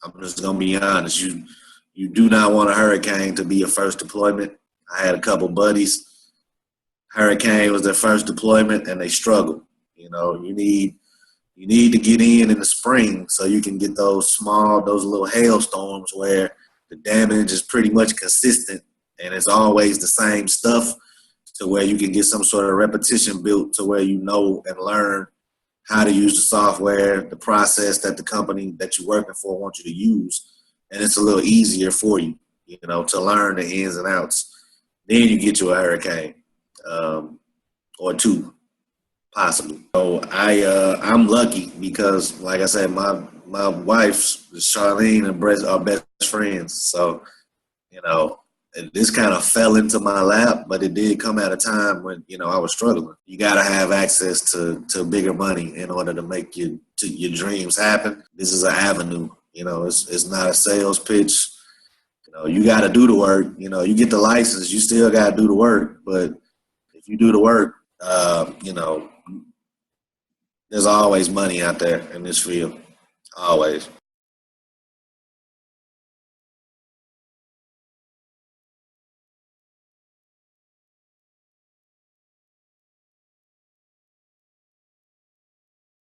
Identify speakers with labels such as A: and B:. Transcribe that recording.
A: I'm just gonna be honest. You do not want a hurricane to be your first deployment. I had a couple buddies. Hurricane was their first deployment, and they struggled. You know, you need to get in the spring so you can get those little hailstorms where the damage is pretty much consistent and it's always the same stuff, to where you can get some sort of repetition built to where you know and learn how to use the software, the process that the company that you're working for wants you to use. And it's a little easier for you, you know, to learn the ins and outs. Then you get to a hurricane or two, possibly. So I'm lucky because, like I said, my wife, Charlene, and Brett are best friends. So, you know, this kind of fell into my lap, but it did come at a time when, you know, I was struggling. You got to have access to bigger money in order to make your dreams happen. This is an avenue. You know, it's not a sales pitch. You know, you got to do the work. You know, you get the license, you still got to do the work. But if you do the work, you know, there's always money out there in this field. Always.